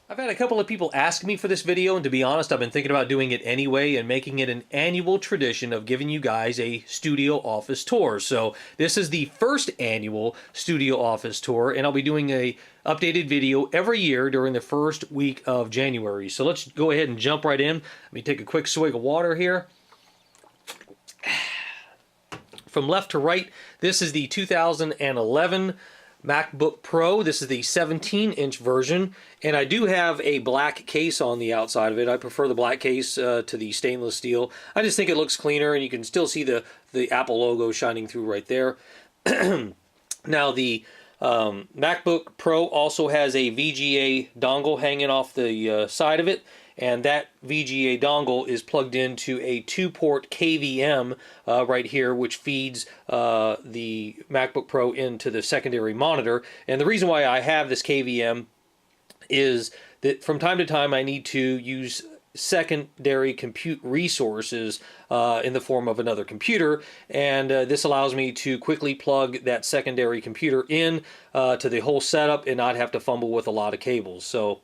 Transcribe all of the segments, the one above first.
I've had a couple of people ask me for this video, and to be honest, I've been thinking about doing it anyway and making it an annual tradition of giving you guys a studio office tour. So this is the first annual studio office tour, and I'll be doing a updated video every year during the first week of January. So let's go ahead and jump right in. Let me take a quick swig of water here. From left to right, this is the 2011 MacBook Pro. This is the 17-inch version, and I do have a black case on the outside of it. I prefer the black case to the stainless steel. I just think it looks cleaner, and you can still see the Apple logo shining through right there. Now, the MacBook Pro also has a VGA dongle hanging off the side of it, and that VGA dongle is plugged into a 2-port KVM right here, which feeds the MacBook Pro into the secondary monitor. And the reason why I have this KVM is that from time to time I need to use secondary compute resources in the form of another computer, and this allows me to quickly plug that secondary computer in to the whole setup and not have to fumble with a lot of cables. So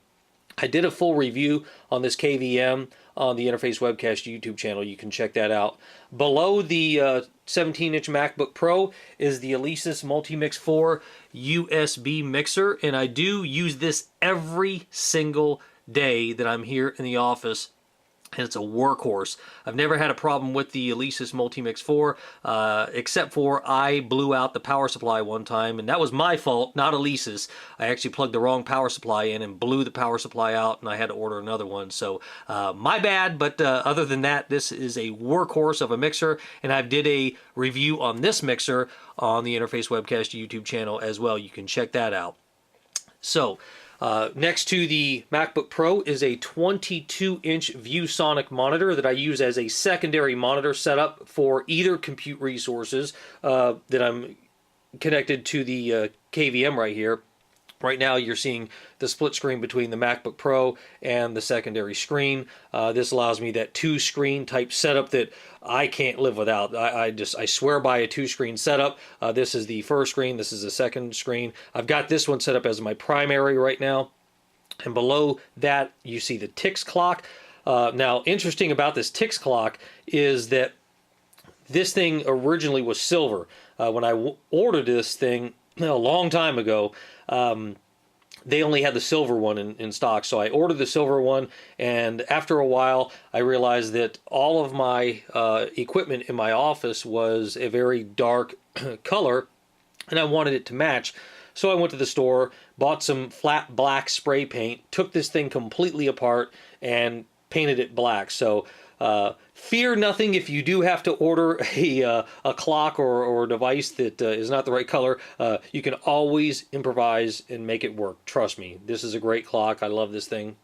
I did a full review on this KVM on the Interface Webcast YouTube channel. You can check that out. Below the 17-inch MacBook Pro is the Alesis Multimix 4 USB mixer, and I do use this every single day that I'm here in the office, and it's a workhorse. I've never had a problem with the Alesis Multimix 4, except for I blew out the power supply one time, and that was my fault, not Alesis. I actually plugged the wrong power supply in and blew the power supply out, and I had to order another one. So my bad, but other than that, this is a workhorse of a mixer, and I did a review on this mixer on the Interface Webcast YouTube channel as well. You can check that out. So next to the MacBook Pro is a 22-inch ViewSonic monitor that I use as a secondary monitor setup for either compute resources that I'm connected to the KVM right here. Right now you're seeing the split screen between the MacBook Pro and the secondary screen. This allows me that 2-screen type setup that I can't live without. I swear by a 2-screen setup. This is the first screen, this is the second screen. I've got this one set up as my primary right now. And below that you see the ticks clock. Now, interesting about this ticks clock is that this thing originally was silver. When I ordered this thing a long time ago, they only had the silver one in stock, so I ordered the silver one, and after a while I realized that all of my equipment in my office was a very dark color, and I wanted it to match. So I went to the store, bought some flat black spray paint, took this thing completely apart, and painted it black. So fear nothing if you do have to order a clock or a device that is not the right color. You can always improvise and make it work. Trust me, this is a great clock. I love this thing.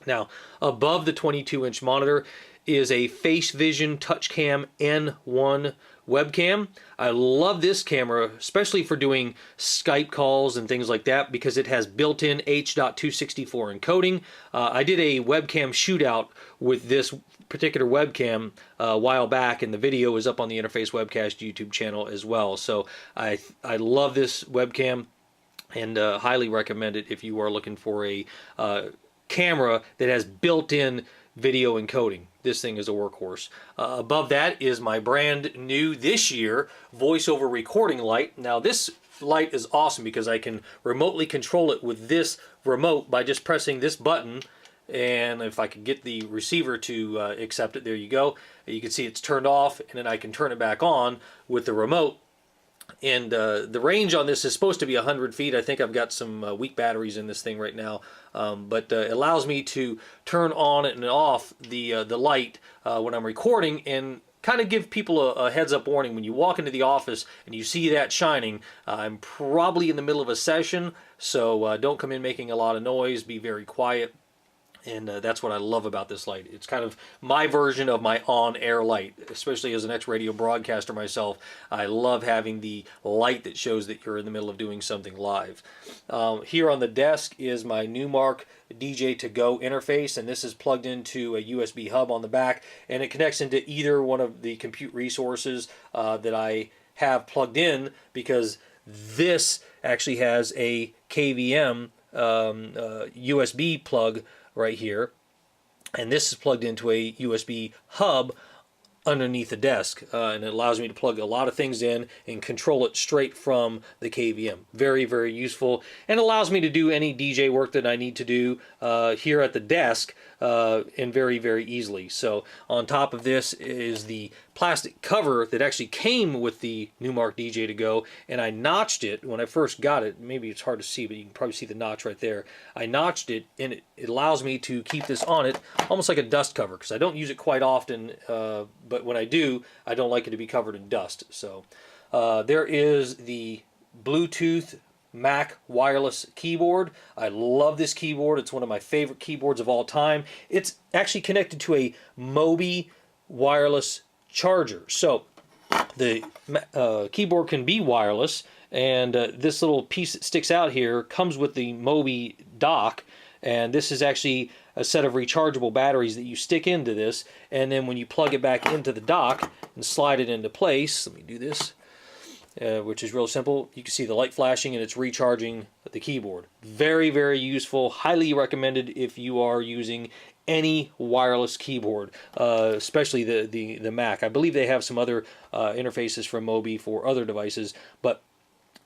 Now, above the 22-inch monitor is a Face Vision TouchCam N1 webcam. I love this camera, especially for doing Skype calls and things like that, because it has built-in H.264 encoding. I did a webcam shootout with this particular webcam a while back, and the video is up on the Interface Webcast YouTube channel as well. So I love this webcam, and highly recommend it if you are looking for a camera that has built-in video encoding. This thing is a workhorse. Above that is my brand new this year voiceover recording light. Now this light is awesome because I can remotely control it with this remote by just pressing this button, and if I could get the receiver to accept it, there you go. You can see it's turned off, and then I can turn it back on with the remote. And the range on this is supposed to be 100 feet. I think I've got some weak batteries in this thing right now, but it allows me to turn on and off the light when I'm recording, and kind of give people a heads-up warning. When you walk into the office and you see that shining, I'm probably in the middle of a session, so don't come in making a lot of noise. Be very quiet. And that's what I love about this light. It's kind of my version of my on-air light, especially as an ex-radio broadcaster myself. I love having the light that shows that you're in the middle of doing something live. Here on the desk is my Newmark DJ2Go interface, and this is plugged into a USB hub on the back, and it connects into either one of the compute resources that I have plugged in, because this actually has a KVM USB plug right here, and this is plugged into a USB hub underneath the desk, and it allows me to plug a lot of things in and control it straight from the KVM. Very, very useful, and allows me to do any DJ work that I need to do here at the desk, and very, very easily. So on top of this is the plastic cover that actually came with the Newmark DJ to Go, and I notched it when I first got it. Maybe it's hard to see, but you can probably see the notch right there. I notched it, and it allows me to keep this on it almost like a dust cover, because I don't use it quite often, but when I do, I don't like it to be covered in dust. So there is the Bluetooth Mac wireless keyboard. I love this keyboard. It's one of my favorite keyboards of all time. It's actually connected to a Mobi wireless charger. So the keyboard can be wireless, and this little piece that sticks out here comes with the Mobi dock, and this is actually a set of rechargeable batteries that you stick into this, and then when you plug it back into the dock and slide it into place, let me do this, which is real simple. You can see the light flashing, and it's recharging the keyboard. Very, very useful. Highly recommended if you are using any wireless keyboard, especially the Mac. I believe they have some other interfaces from Mobi for other devices, but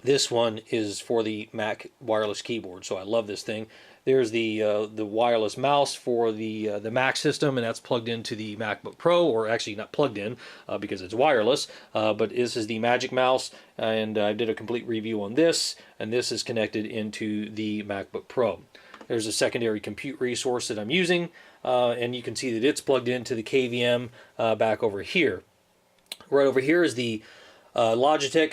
this one is for the Mac wireless keyboard, so I love this thing. There's the wireless mouse for the Mac system, and that's plugged into the MacBook Pro, or actually not plugged in because it's wireless, but this is the Magic Mouse, and I did a complete review on this, and this is connected into the MacBook Pro. There's a secondary compute resource that I'm using, and you can see that it's plugged into the KVM back over here. Right over here is the Logitech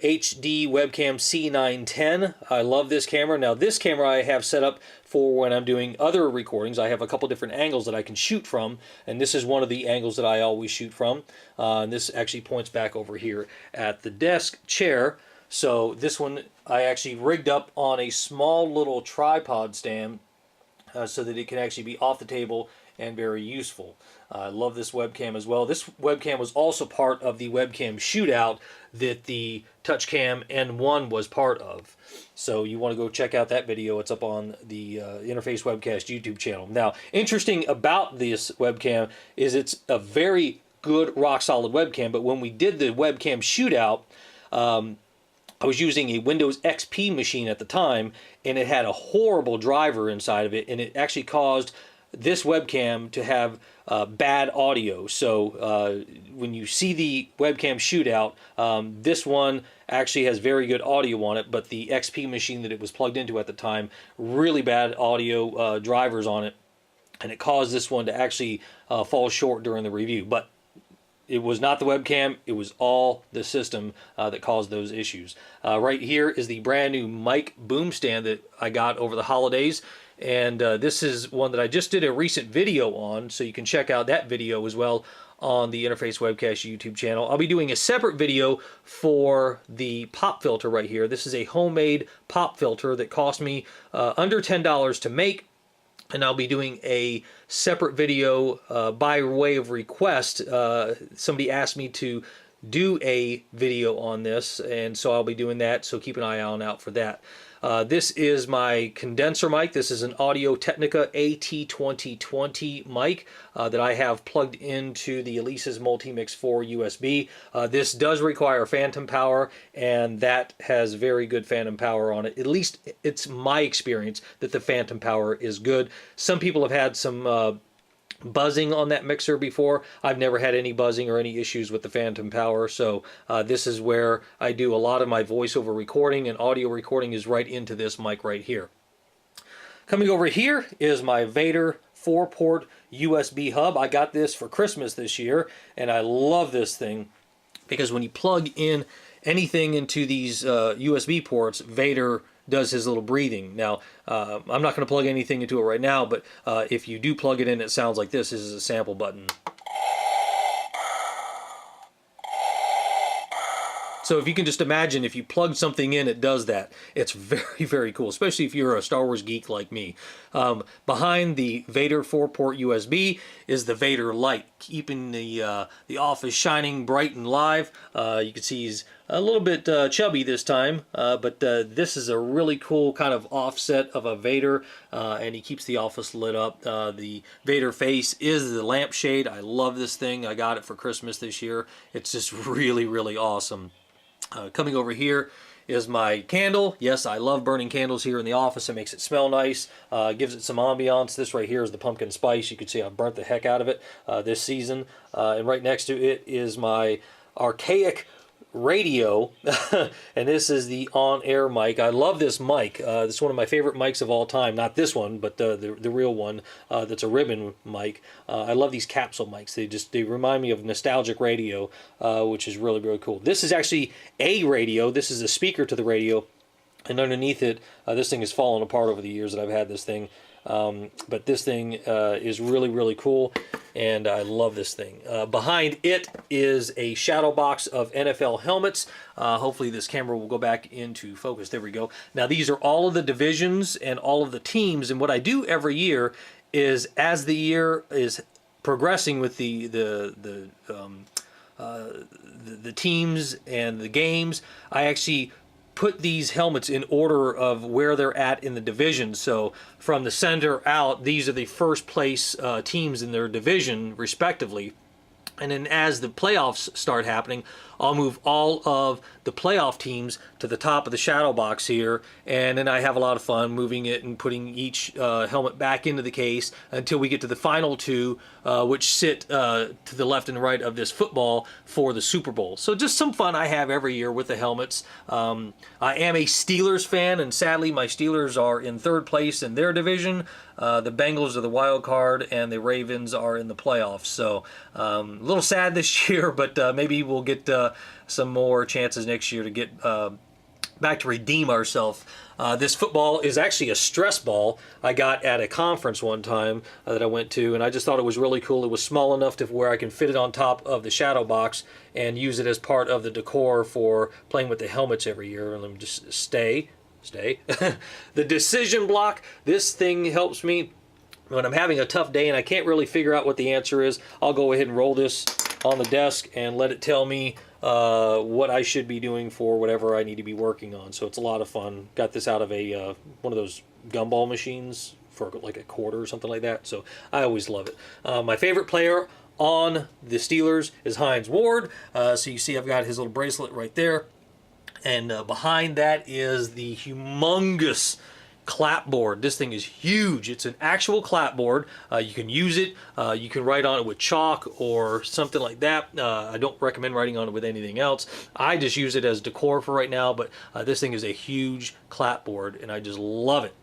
HD webcam C910. I love this camera. Now this camera I have set up for when I'm doing other recordings. I have a couple different angles that I can shoot from, and this is one of the angles that I always shoot from. And this actually points back over here at the desk chair. So this one I actually rigged up on a small little tripod stand so that it can actually be off the table and very useful. I love this webcam as well. This webcam was also part of the webcam shootout that the TouchCam N1 was part of. So you want to go check out that video. It's up on the Interface Webcast YouTube channel. Now, interesting about this webcam is it's a very good rock solid webcam, but when we did the webcam shootout, I was using a Windows XP machine at the time, and it had a horrible driver inside of it, and it actually caused this webcam to have bad audio. So when you see the webcam shootout, this one actually has very good audio on it, but the XP machine that it was plugged into at the time, really bad audio drivers on it, and it caused this one to actually fall short during the review. But it was not the webcam, it was all the system that caused those issues. Right here is the brand new mic boom stand that I got over the holidays. And this is one that I just did a recent video on, so you can check out that video as well on the Interface Webcast YouTube channel. I'll be doing a separate video for the pop filter right here. This is a homemade pop filter that cost me under $10 to make. And I'll be doing a separate video by way of request. Somebody asked me to do a video on this, and so I'll be doing that, so keep an eye out for that. This is my condenser mic. This is an Audio-Technica AT2020 mic that I have plugged into the Alesis Multimix 4 USB. This does require phantom power, and that has very good phantom power on it. At least it's my experience that the phantom power is good. Some people have had some buzzing on that mixer before. I've never had any buzzing or any issues with the phantom power, so this is where I do a lot of my voiceover recording, and audio recording is right into this mic right here. Coming over here is my Vader 4-port USB hub. I got this for Christmas this year, and I love this thing because when you plug in anything into these USB ports, Vader does his little breathing. Now, I'm not going to plug anything into it right now, but if you do plug it in, it sounds like this. This is a sample button. So if you can just imagine, if you plug something in, it does that. It's very, very cool, especially if you're a Star Wars geek like me. Behind the Vader 4-port USB is the Vader light, keeping the office shining bright and live. You can see he's a little bit chubby this time, but this is a really cool kind of offset of a Vader, and he keeps the office lit up. The Vader face is the lampshade. I love this thing. I got it for Christmas this year. It's just really, really awesome. Coming over here is my candle. Yes, I love burning candles here in the office. It makes it smell nice, gives it some ambiance. This right here is the pumpkin spice. You can see I've burnt the heck out of it this season. And right next to it is my archaic radio, and this is the on-air mic. I love this mic. It's one of my favorite mics of all time. Not this one, but the real one that's a ribbon mic. I love these capsule mics. They remind me of nostalgic radio, which is really, really cool. This is actually a radio. This is a speaker to the radio, and underneath it, this thing has fallen apart over the years that I've had this thing. But this thing is really, really cool, and I love this thing. Behind it is a shadow box of NFL helmets. Hopefully this camera will go back into focus. There we go. Now these are all of the divisions and all of the teams, and what I do every year is, as the year is progressing with the teams and the games, I actually put these helmets in order of where they're at in the division. So from the center out, these are the first place teams in their division respectively. And then as the playoffs start happening, I'll move all of the playoff teams to the top of the shadow box here, and then I have a lot of fun moving it and putting each helmet back into the case until we get to the final two, which sit to the left and right of this football for the Super Bowl. So just some fun I have every year with the helmets. I am a Steelers fan, and sadly my Steelers are in third place in their division. The Bengals are the wild card, and the Ravens are in the playoffs. So a little sad this year, but maybe we'll get some more chances next year to get back to redeem ourselves. This football is actually a stress ball I got at a conference one time that I went to, and I just thought it was really cool. It was small enough to where I can fit it on top of the shadow box and use it as part of the decor for playing with the helmets every year. And let me just stay. The decision block, this thing helps me when I'm having a tough day and I can't really figure out what the answer is. I'll go ahead and roll this on the desk and let it tell me what I should be doing for whatever I need to be working on. So it's a lot of fun. Got this out of a one of those gumball machines for like a quarter or something like that. So I always love it. My favorite player on the Steelers is Hines Ward. So you see I've got his little bracelet right there. And behind that is the humongous clapboard. This thing is huge. It's an actual clapboard. You can use it. You can write on it with chalk or something like that. I don't recommend writing on it with anything else. I just use it as decor for right now, but this thing is a huge clapboard, and I just love it.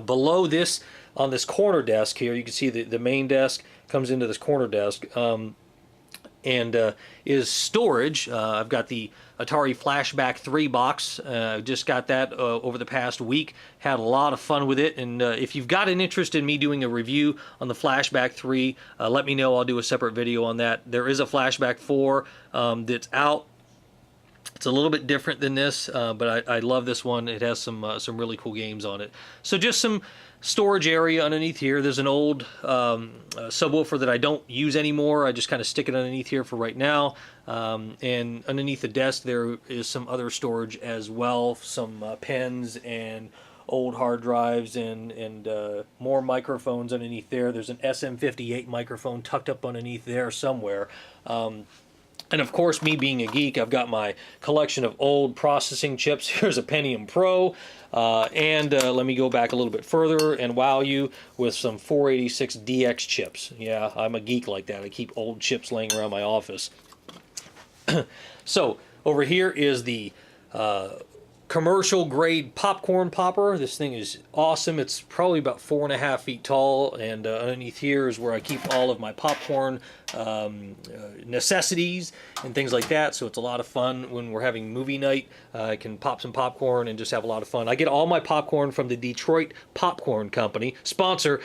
Below this, on this corner desk here, you can see the main desk comes into this corner desk. And is storage. I've got the Atari Flashback 3 box. Just got that over the past week. Had a lot of fun with it. And if you've got an interest in me doing a review on the Flashback 3, let me know. I'll do a separate video on that. There is a Flashback 4 that's out. It's a little bit different than this, but I love this one. It has some really cool games on it. So just some storage area underneath here. There's an old subwoofer that I don't use anymore. I just kind of stick it underneath here for right now. And underneath the desk there is some other storage as well. Some pens and old hard drives and more microphones underneath there. There's an SM58 microphone tucked up underneath there somewhere. And of course, me being a geek, I've got my collection of old processing chips. Here's a Pentium Pro. And let me go back a little bit further and wow you with some 486 DX chips. Yeah, I'm a geek like that. I keep old chips laying around my office. So over here is the commercial grade popcorn popper. This thing is awesome. It's probably about 4.5 feet tall, and underneath here is where I keep all of my popcorn necessities and things like that. So it's a lot of fun when we're having movie night. I can pop some popcorn and just have a lot of fun. I get all my popcorn from the Detroit Popcorn Company, sponsor.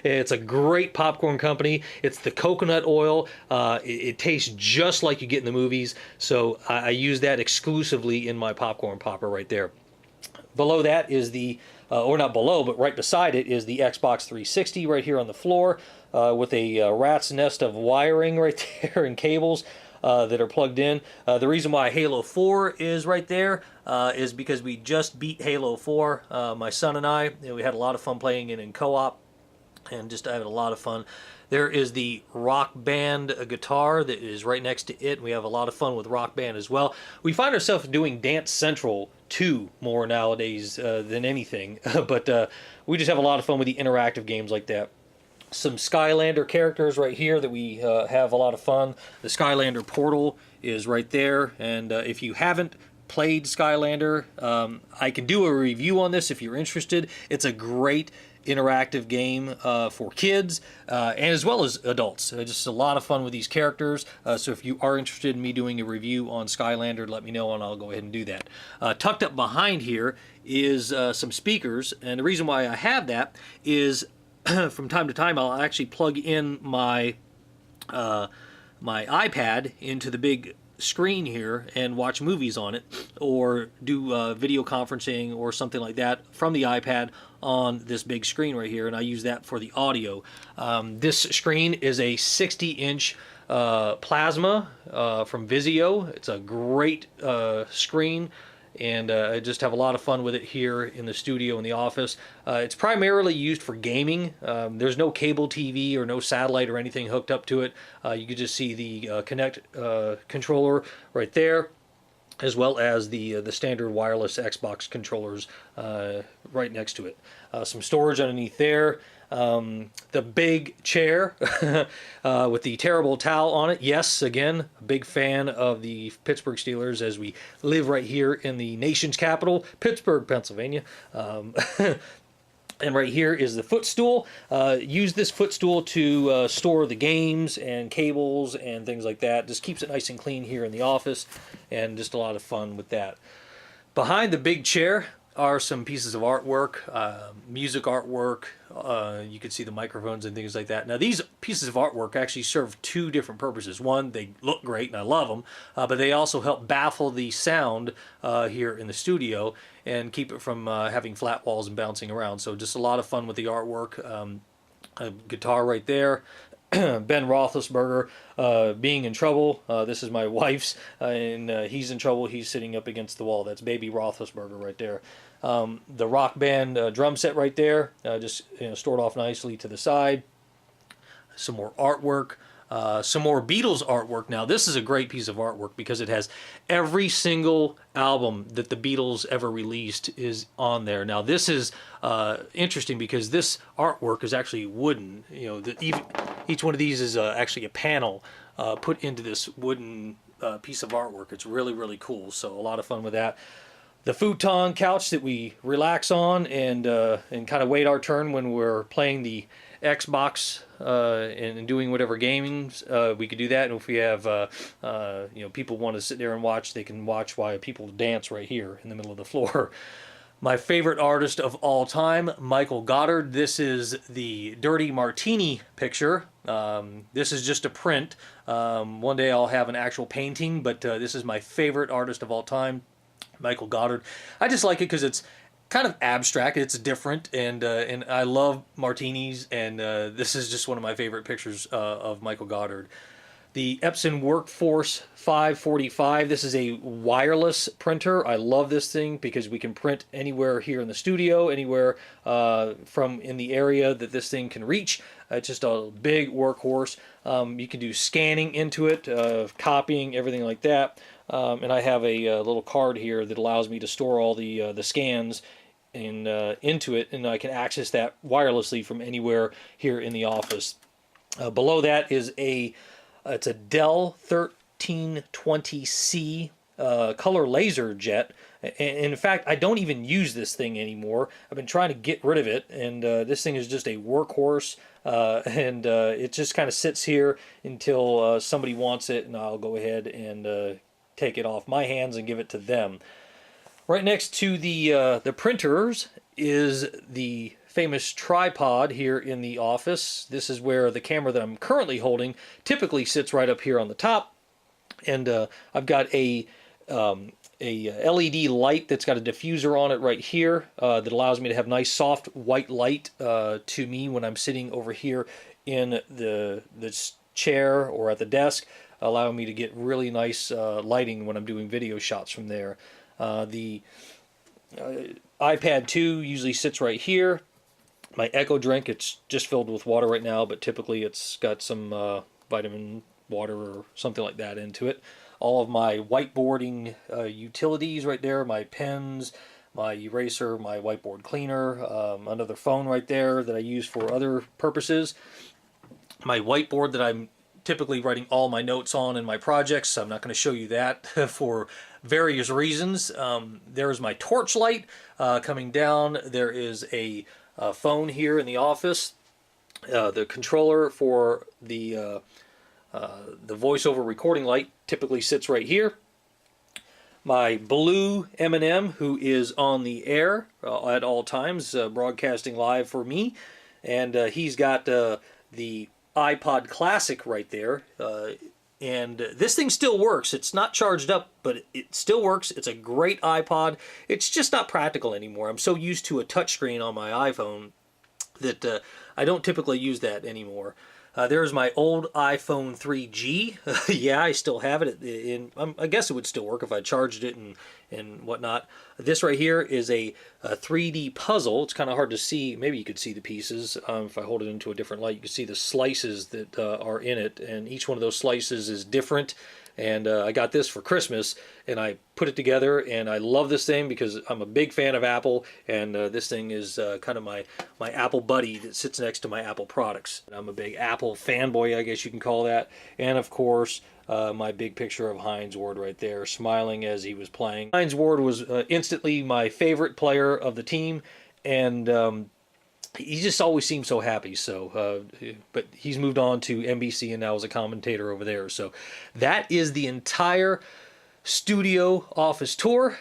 It's a great popcorn company. It's the coconut oil. It tastes just like you get in the movies, so I use that exclusively in my popcorn popper right there. Below that is the, or not below, but right beside it is the Xbox 360 right here on the floor, with a rat's nest of wiring right there and cables that are plugged in. The reason why Halo 4 is right there is because we just beat Halo 4, my son and I. We had a lot of fun playing it in co-op, and just had a lot of fun. There is the Rock Band guitar that is right next to it. We have a lot of fun with Rock Band as well. We find ourselves doing Dance Central 2 more nowadays than anything, but we just have a lot of fun with the interactive games like that. Some Skylander characters right here that we have a lot of fun. The Skylander portal is right there, and if you haven't played Skylander, I can do a review on this if you're interested. It's a great interactive game for kids and as well as adults. Just a lot of fun with these characters. So if you are interested in me doing a review on Skylander, let me know and I'll go ahead and do that. Tucked up behind here is some speakers, and the reason why I have that is from time to time I'll actually plug in my my iPad into the big screen here and watch movies on it, or do video conferencing or something like that from the iPad on this big screen right here, and I use that for the audio. This screen is a 60-inch plasma from Vizio. It's a great screen, and I just have a lot of fun with it here in the studio in the office. It's primarily used for gaming. There's no cable TV or no satellite or anything hooked up to it. You can just see the Kinect controller right there, as well as the standard wireless Xbox controllers right next to it. Some storage underneath there. The big chair with the terrible towel on it. Yes, again, a big fan of the Pittsburgh Steelers, as we live right here in the nation's capital, Pittsburgh, Pennsylvania. And right here is the footstool. Use this footstool to store the games and cables and things like that. Just keeps it nice and clean here in the office, and just a lot of fun with that. Behind the big chair are some pieces of artwork, music artwork. You can see the microphones and things like that. Now, these pieces of artwork actually serve two different purposes. One, they look great and I love them, but they also help baffle the sound here in the studio and keep it from having flat walls and bouncing around. So just a lot of fun with the artwork. A guitar right there. Ben Roethlisberger being in trouble. This is my wife's, and he's in trouble. He's sitting up against the wall. That's baby Roethlisberger right there. The Rock Band drum set right there, just stored off nicely to the side. Some more artwork. Some more Beatles artwork. Now, this is a great piece of artwork because it has every single album that the Beatles ever released is on there. Now, this is interesting because this artwork is actually wooden. Each one of these is actually a panel put into this wooden piece of artwork. It's really, really cool. So a lot of fun with that. The futon couch that we relax on and kind of wait our turn when we're playing the Xbox and doing whatever gamings, we could do that. And if we have people want to sit there and watch, they can watch while people dance right here in the middle of the floor. My favorite artist of all time, Michael Goddard. This is the Dirty Martini picture. This is just a print. One day I'll have an actual painting, but this is my favorite artist of all time, Michael Goddard. I just like it because it's kind of abstract, it's different, and I love martinis, and this is just one of my favorite pictures of Michael Goddard. The Epson Workforce 545, this is a wireless printer. I love this thing because we can print anywhere here in the studio, anywhere from in the area that this thing can reach. It's just a big workhorse. You can do scanning into it, copying, everything like that. And I have a little card here that allows me to store all the scans into it, and I can access that wirelessly from anywhere here in the office. Below that is it's a Dell 1320C color laser jet. And in fact, I don't even use this thing anymore. I've been trying to get rid of it, and this thing is just a workhorse, and it just kind of sits here until somebody wants it, and I'll go ahead and take it off my hands and give it to them. Right next to the printers is the famous tripod here in the office. This is where the camera that I'm currently holding typically sits right up here on the top, and I've got a LED light that's got a diffuser on it right here that allows me to have nice soft white light to me when I'm sitting over here in the chair or at the desk, allowing me to get really nice lighting when I'm doing video shots from there. The iPad 2 usually sits right here. My Echo drink, it's just filled with water right now, but typically it's got some vitamin water or something like that into it. All of my whiteboarding utilities right there, my pens, my eraser, my whiteboard cleaner, another phone right there that I use for other purposes. My whiteboard that I'm typically writing all my notes on in my projects. I'm not going to show you that for various reasons. There's my torch light coming down. There is a phone here in the office. The controller for the voiceover recording light typically sits right here. My blue M&M, who is on the air at all times, broadcasting live for me, and he's got the iPod Classic right there, and this thing still works. It's not charged up, but it still works. It's a great iPod. It's just not practical anymore. I'm so used to a touchscreen on my iPhone that I don't typically use that anymore. There's my old iPhone 3G. Yeah, I still have it. I guess it would still work if I charged it and whatnot. This right here is a 3D puzzle. It's kind of hard to see. Maybe you could see the pieces. If I hold it into a different light, you can see the slices that are in it. And each one of those slices is different. And I got this for Christmas, and I put it together, and I love this thing because I'm a big fan of Apple, and this thing is kind of my Apple buddy that sits next to my Apple products. I'm a big Apple fanboy, I guess you can call that. And of course, my big picture of Hines Ward right there, smiling as he was playing. Hines Ward was instantly my favorite player of the team, and he just always seemed so happy. So, but he's moved on to NBC and now is a commentator over there. So that is the entire studio office tour.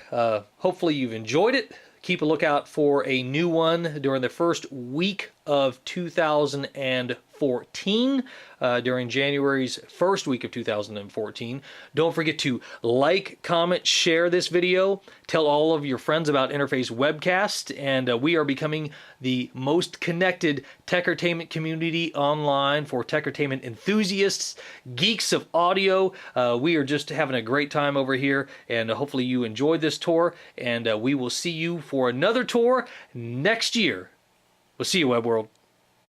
Hopefully you've enjoyed it. Keep a lookout for a new one during the first week of 2014, during January's first week of 2014. Don't forget to like, comment, share this video. Tell all of your friends about Interface Webcast, and we are becoming the most connected techertainment community online for techertainment enthusiasts, geeks of audio. We are just having a great time over here, and hopefully you enjoyed this tour, and we will see you for another tour next year. We'll see you, Web World.